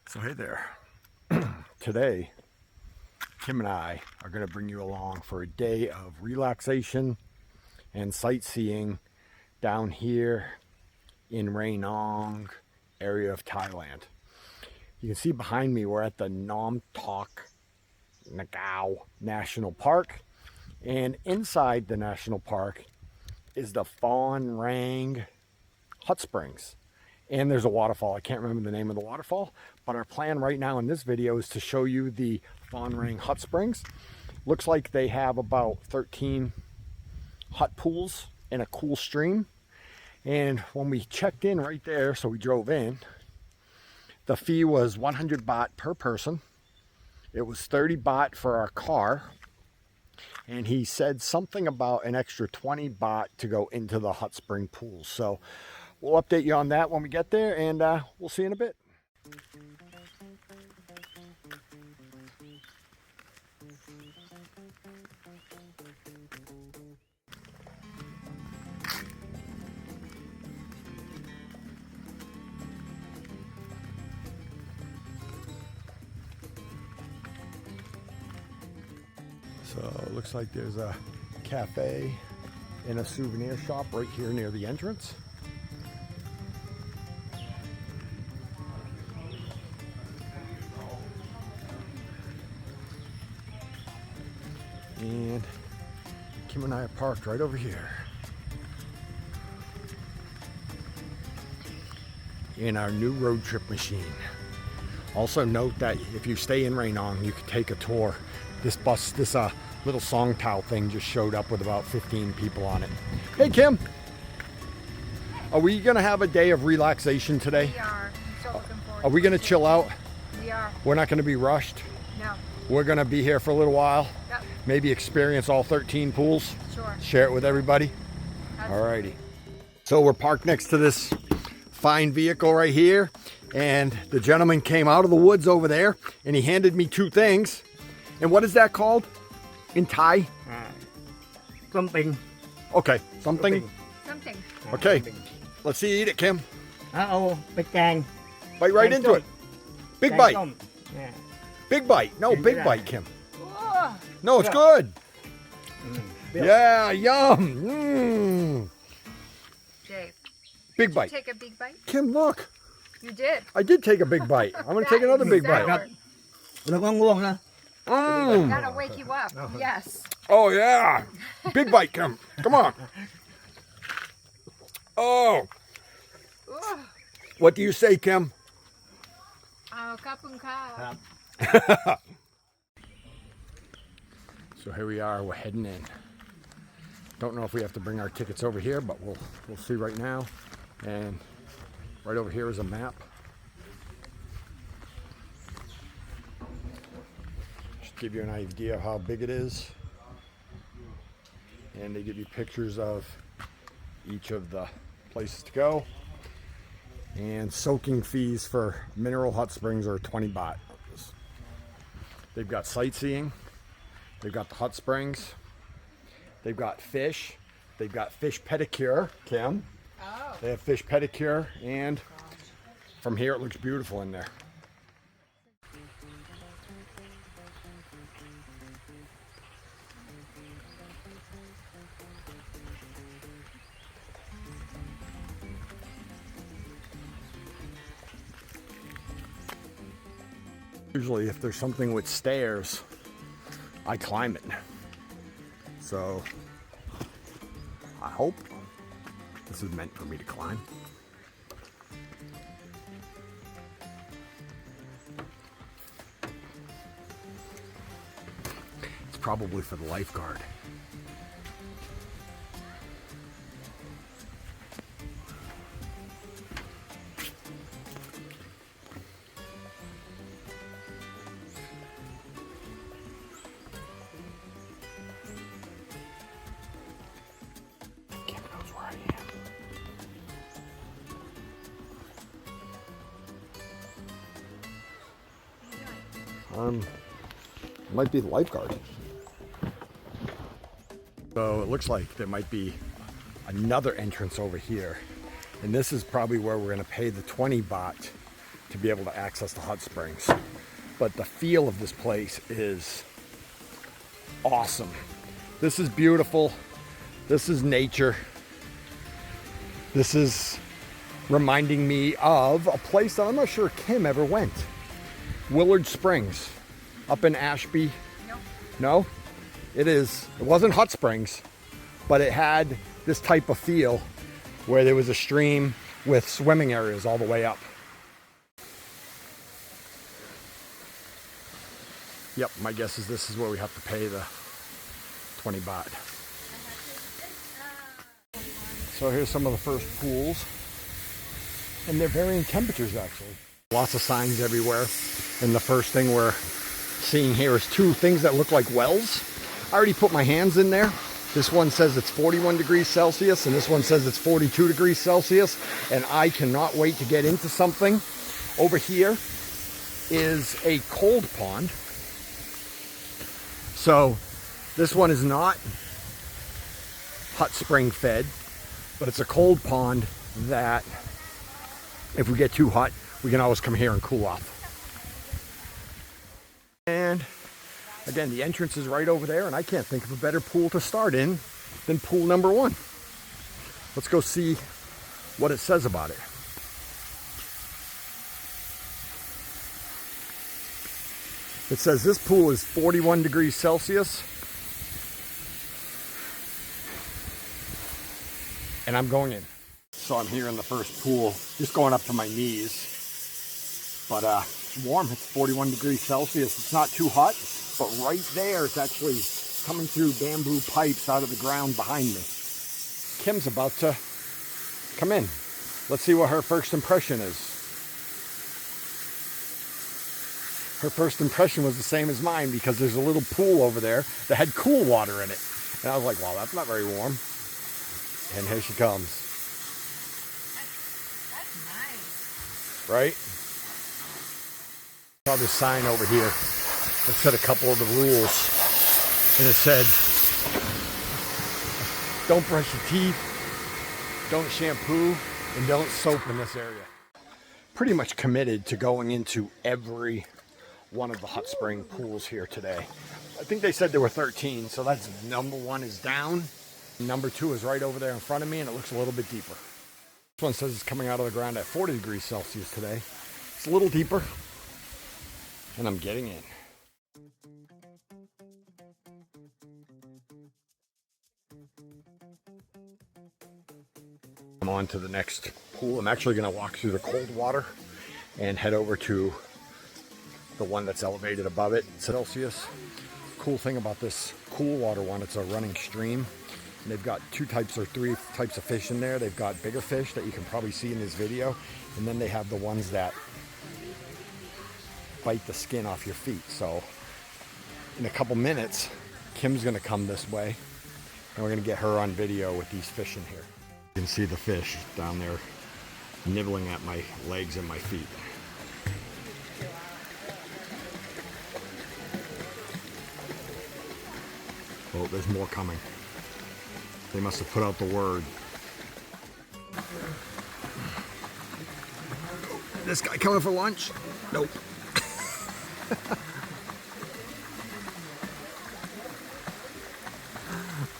So hey there. Today, Kim and I are going to bring you along for a day of relaxation and sightseeing down here in Ranong area of Thailand. You can see behind me we're at the NamTok Ngao National Park, and inside the national park is the Phu Rang hot springs. And there's a waterfall. I can't remember the name of the waterfall, but our plan right now in this video is to show you the Phu Rang hot springs. Looks like they have about 13 hot pools and a cool stream. And when we checked in right there, so we drove in, the fee was 100 baht per person. It was 30 baht for our car. And he said something about an extra 20 baht to go into the hot spring pools. So we'll update you on that when we get there, and we'll see you in a bit. So it looks like there's a cafe and a souvenir shop right here near the entrance. And Kim and I are parked right over here in our new road trip machine. Also note that if you stay in Ranong, you can take a tour. This bus, this little song towel thing just showed up with about 15 people on it. Hey Kim, are we gonna have a day of relaxation today? We are. I'm so looking forward. Are we gonna chill out? We are. We're not gonna be rushed? No. We're gonna be here for a little while. Yep. Maybe experience all 13 pools. Sure. Share it with everybody. Alrighty. So we're parked next to this fine vehicle right here, and the gentleman came out of the woods over there and he handed me two things. And what is that called in Thai? Something. Okay, something. Something. Okay, let's see you eat it, Kim. Big Bite right into it. Big bite. Yeah. Big bite. No, big bite, Kim. Oh, No, it's good. Bill. Yeah, yum. Mmm. Dave. Big Did bite. you take a big bite? Kim, look. You did. I did take a big bite. I'm going to take another big bite. Sour. แล้วก็ง่วงนะ Mmm. Gotta wake you up. Yes. Oh, yeah. Big bite, Kim. Come on. Oh. Oh, What do you say, Kim? kapun ka. So here we are. We're heading in. Don't know if we have to bring our tickets over here, but we'll see right now. And right over here is a map. Just give you an idea of how big it is. And they give you pictures of each of the places to go. And soaking fees for mineral hot springs are 20 baht. They've got sightseeing. They've got the hot springs. They've got fish. They've got fish pedicure, Kim. Oh. They have fish pedicure, and from here it looks beautiful in there. Usually if there's something with stairs, I climb it. So I hope this is meant for me to climb. It's probably for the lifeguard. Kim knows where I am. Might be the lifeguard. So it looks like there might be another entrance over here. And this is probably where we're going to pay the 20 baht to be able to access the hot springs. But the feel of this place is awesome. This is beautiful. This is nature. This is reminding me of a place that I'm not sure Kim ever went. Willard Springs up in Ashby. No? It wasn't hot springs, but it had this type of feel where there was a stream with swimming areas all the way up. Yep, my guess is this is where we have to pay the 20 baht. So here's some of the first pools. And they're varying temperatures actually. Lots of signs everywhere. And the first thing we're seeing here is two things that look like wells. I already put my hands in there. This one says it's 41 degrees Celsius and this one says it's 42 degrees Celsius. And I cannot wait to get into something. Over here is a cold pond. So this one is not hot spring fed, but it's a cold pond that if we get too hot, we can always come here and cool off. And again, the entrance is right over there, and I can't think of a better pool to start in than pool number 1. Let's go see what it says about it. It says this pool is 41 degrees Celsius. And I'm going in. So I'm here in the first pool, just going up to my knees. But it's warm, it's 41 degrees Celsius. It's not too hot, but right there it's actually coming through bamboo pipes out of the ground behind me. Kim's about to come in. Let's see what her first impression is. Her first impression was the same as mine because there's a little pool over there that had cool water in it. And I was like, wow, that's not very warm. And here she comes. That's nice. Right? I saw this sign over here that said a couple of the rules. And it said, don't brush your teeth, don't shampoo, and don't soap in this area. Pretty much committed to going into every one of the hot spring pools here today. I think they said there were 13, so that's number 1 is down. Number 2 is right over there in front of me, and it looks a little bit deeper. This one says it's coming out of the ground at 40 degrees Celsius today. It's a little deeper, and I'm getting in. I'm on to the next pool. I'm actually going to walk through the cold water and head over to the one that's elevated above it, Celsius. Cool thing about this cool water one, it's a running stream. And they've got 2 types or 3 types of fish in there. They've got bigger fish that you can probably see in this video. And then they have the ones that bite the skin off your feet. So in a couple minutes, Kim's gonna come this way and we're gonna get her on video with these fish in here. You can see the fish down there nibbling at my legs and my feet. Oh, there's more coming. They must have put out the word. This guy coming for lunch? Nope.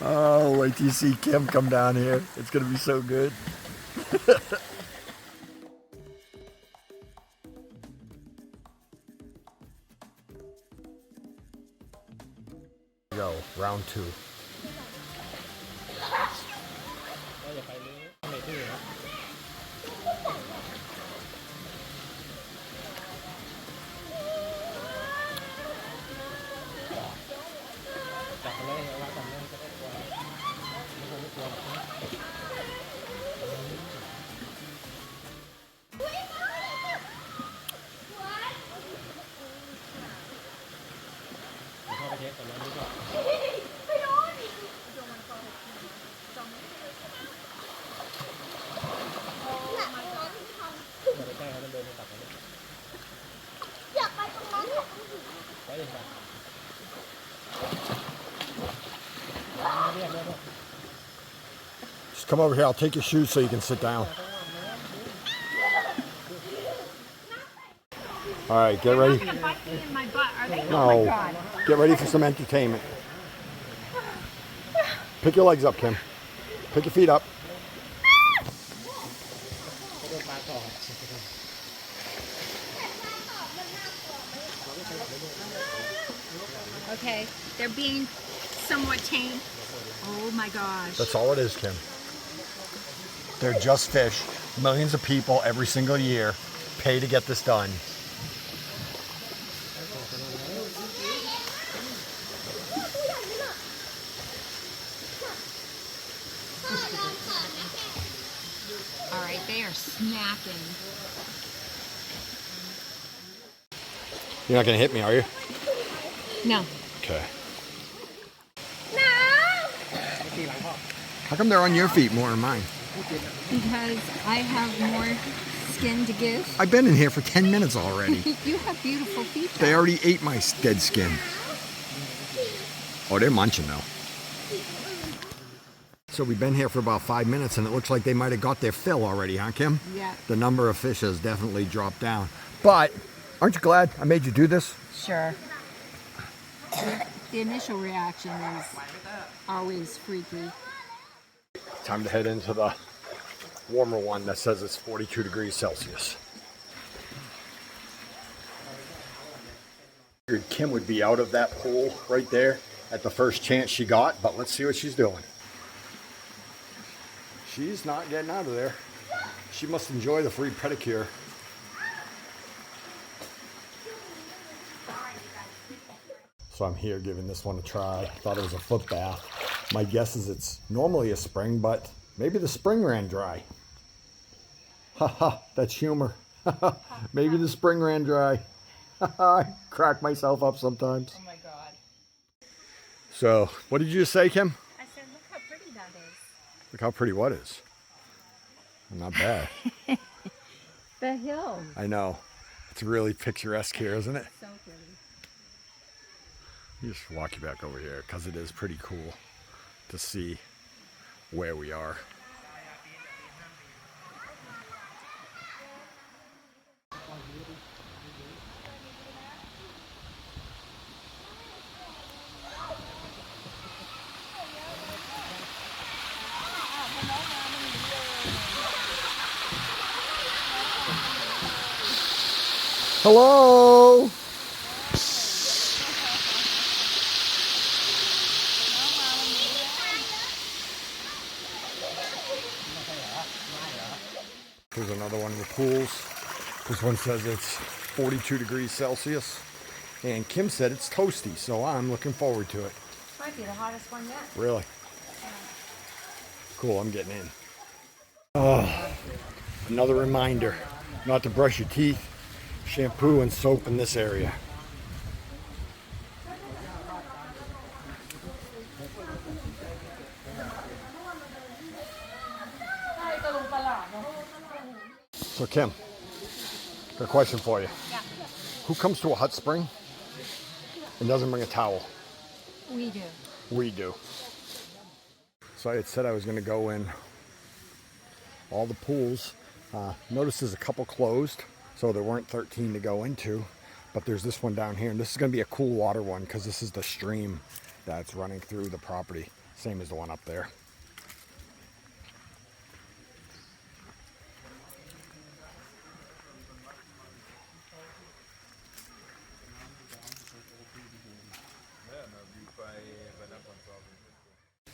Oh, wait till you see Kim come down here. It's gonna be so good. Go, round 2. Just come over here. I'll take your shoes so you can sit down. All right, get ready. They're not gonna bite me in my butt, are they? No. Oh my god. Get ready for some entertainment. Pick your legs up, Kim. Pick your feet up. Okay, they're being somewhat tame. Oh my gosh. That's all it is, Kim. They're just fish. Millions of people every single year pay to get this done. All right, they are snacking. You're not going to hit me, are you? No. Okay. How come they're on your feet more than mine? Because I have more skin to give. I've been in here for 10 minutes already. You have beautiful feet. They already ate my dead skin. Oh, they're munching though. So we've been here for about 5 minutes and it looks like they might have got their fill already, huh, Kim? Yeah. The number of fish has definitely dropped down. But aren't you glad I made you do this? Sure. The initial reaction is always freaky. Time to head into the warmer one that says it's 42 degrees Celsius. Figured Kim would be out of that pool right there at the first chance she got, but let's see what she's doing. She's not getting out of there. She must enjoy the free pedicure. So I'm here giving this one a try. Thought it was a foot bath. My guess is it's normally a spring, but maybe the spring ran dry. Haha, that's humor. Maybe the spring ran dry. I crack myself up sometimes. Oh my god. So, what did you just say, Kim? I said, look how pretty that is. Look how pretty what is. Not bad. The hills. I know. It's really picturesque here, isn't it? So pretty. Let me just walk you back over here because it is pretty cool to see where we are. Hello. Here's another one of the pools. This one says it's 42 degrees Celsius. And Kim said it's toasty, so I'm looking forward to it. Might be the hottest one yet. Really? Cool, I'm getting in. Oh, another reminder not to brush your teeth, shampoo and soap in this area. So Kim, got a question for you. Yeah. Who comes to a hot spring and doesn't bring a towel? We do. We do. So I had said I was going to go in all the pools. Notice there's a couple closed, so there weren't 13 to go into. But there's this one down here, and this is going to be a cool water one because this is the stream that's running through the property. Same as the one up there.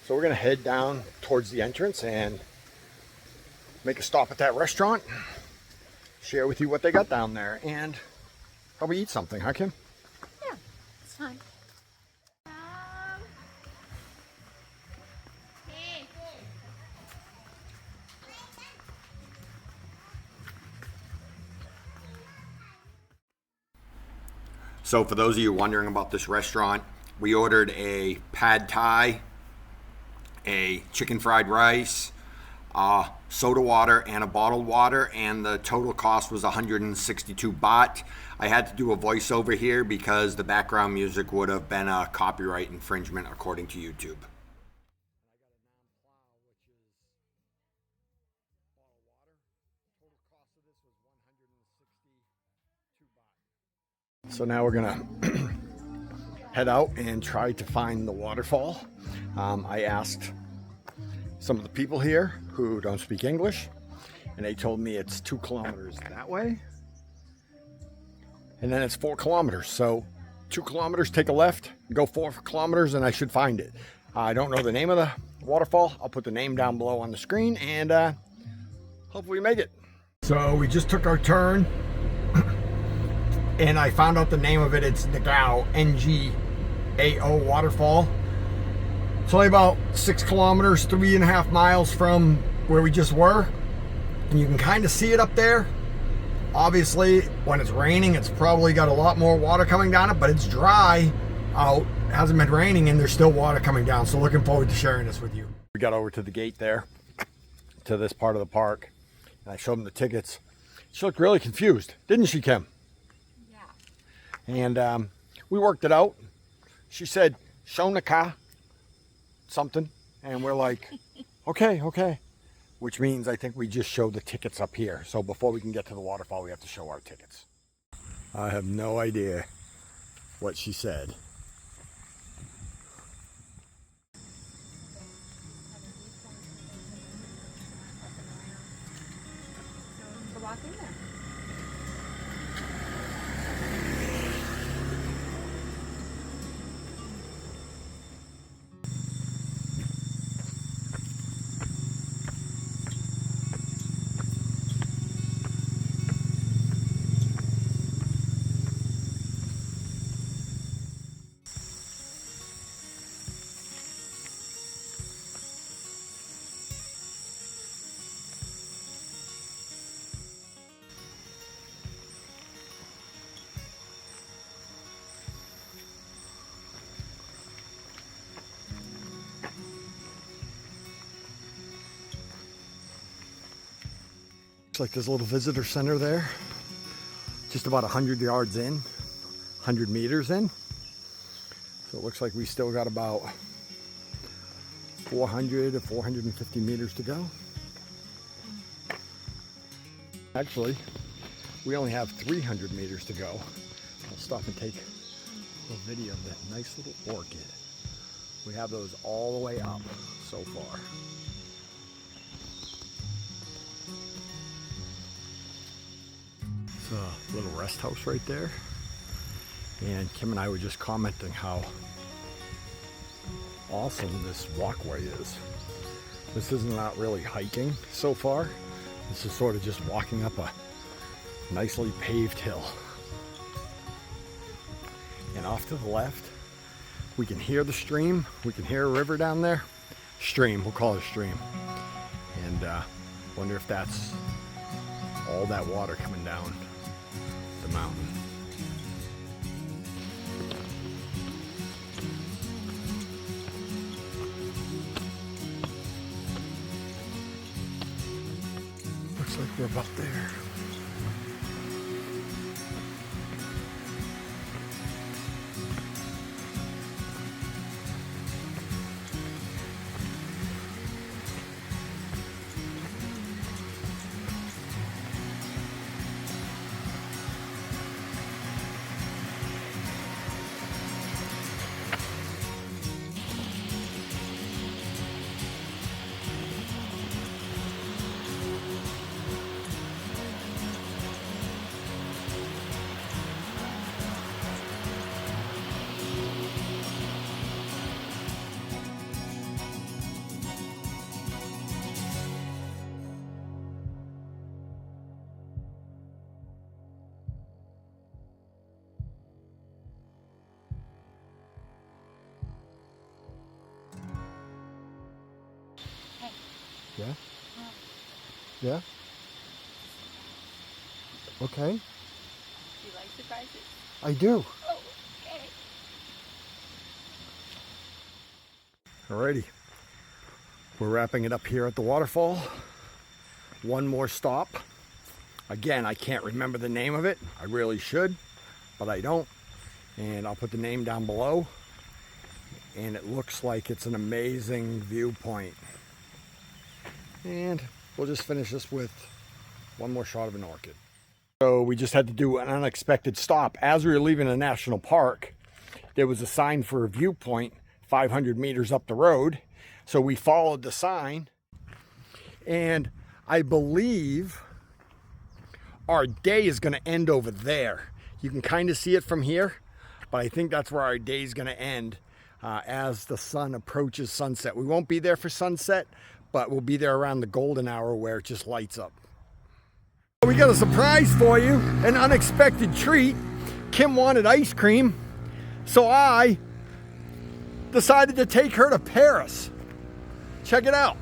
So we're gonna head down towards the entrance and make a stop at that restaurant, share with you what they got down there, and probably eat something, huh, Kim? Yeah, it's fine. So for those of you wondering about this restaurant, we ordered a pad thai, a chicken fried rice, soda water, and a bottled water, and the total cost was 162 baht. I had to do a voiceover here because the background music would have been a copyright infringement according to YouTube. So now we're gonna head out and try to find the waterfall. I asked some of the people here who don't speak English, and they told me it's 2 kilometers that way, and then it's 4 kilometers. So 2 kilometers, take a left, go 4 kilometers, and I should find it. I don't know the name of the waterfall. I'll put the name down below on the screen, and hopefully we make it. So we just took our turn, and I found out the name of it. It's Ngao, N-G-A-O waterfall. It's only about 6 kilometers, 3.5 miles from where we just were. And you can kind of see it up there. Obviously, when it's raining, it's probably got a lot more water coming down it, but it's dry out. It hasn't been raining, and there's still water coming down. So looking forward to sharing this with you. We got over to the gate there, to this part of the park, and I showed them the tickets. She looked really confused, didn't she, Kim? Yeah. And we worked it out. She said, Shonaka something, and we're like, okay. Which means I think we just show the tickets up here. So before we can get to the waterfall, we have to show our tickets. I have no idea what she said. So walk in there. Looks like there's a little visitor center there, just about 100 yards in, 100 meters in. So it looks like we still got about 400 to 450 meters to go. Actually, we only have 300 meters to go. I'll stop and take a video of that nice little orchid. We have those all the way up so far. A little rest house right there, and Kim and I were just commenting how awesome this walkway is. This is not really hiking so far. This is sort of just walking up a nicely paved hill. And off to the left, we can hear the stream. We can hear a river down there. Stream, we'll call it a stream. And wonder if that's all that water coming down the mountain. Looks like we're about there. Yeah? Yeah? Okay. Do you like surprises? I do. Oh, okay. Alrighty. We're wrapping it up here at the waterfall. One more stop. Again, I can't remember the name of it. I really should, but I don't. And I'll put the name down below. And it looks like it's an amazing viewpoint. And we'll just finish this with one more shot of an orchid. So we just had to do an unexpected stop. As we were leaving a national park, there was a sign for a viewpoint 500 meters up the road. So we followed the sign, and I believe our day is going to end over there. You can kind of see it from here, but I think that's where our day is going to end as the sun approaches sunset. We won't be there for sunset, but we'll be there around the golden hour where it just lights up. We got a surprise for you, an unexpected treat. Kim wanted ice cream, so I decided to take her to Paris. Check it out.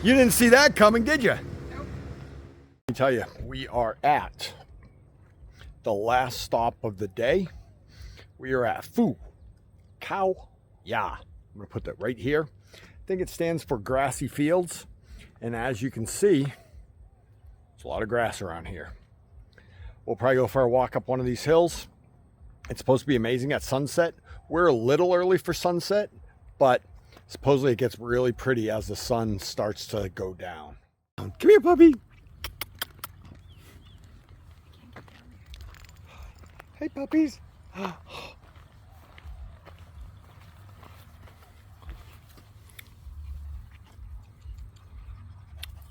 You didn't see that coming, did you? Nope. Let me tell you, we are at the last stop of the day. We are at Phu Khao Ya. I'm gonna put that right here. I think it stands for grassy fields. And as you can see, there's a lot of grass around here. We'll probably go for a walk up one of these hills. It's supposed to be amazing at sunset. We're a little early for sunset, but supposedly it gets really pretty as the sun starts to go down. Come here, puppy. Hey, puppies.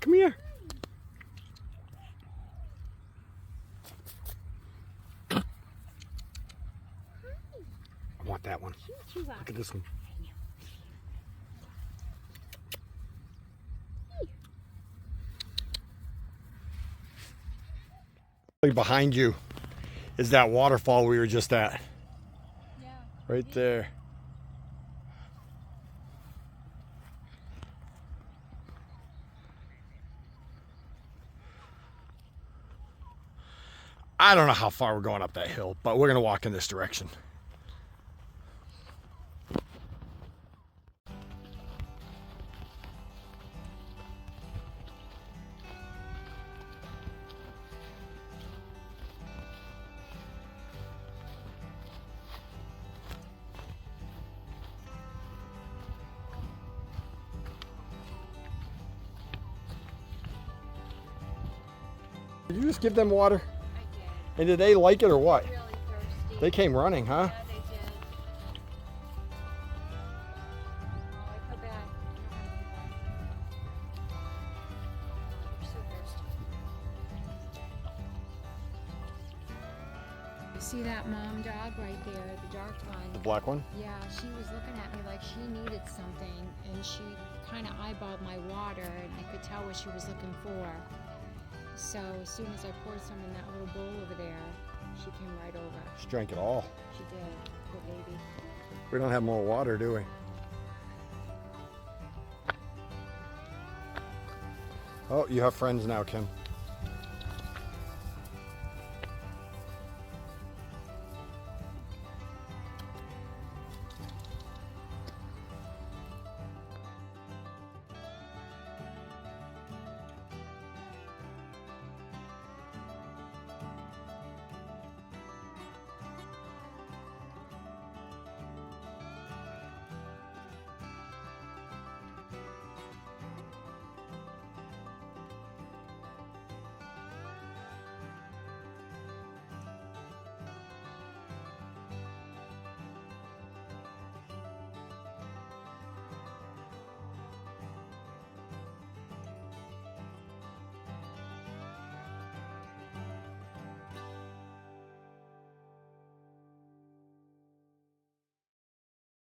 Come here. I want that one. Look at this one. Behind you is that waterfall we were just at. Yeah. Right there. I don't know how far we're going up that hill, but we're going to walk in this direction. Did you just give them water? I did. And did they like it or what? Really thirsty. They came running, huh? Yeah, they did. Oh, I feel bad. They're so thirsty. You see that mom dog right there, the dark one? The black one? Yeah, she was looking at me like she needed something, and she kind of eyeballed my water, and I could tell what she was looking for. So as soon as I poured some in that little bowl over there, she came right over. She drank it all. She did. Poor baby. We don't have more water, do we? Oh, you have friends now, Kim.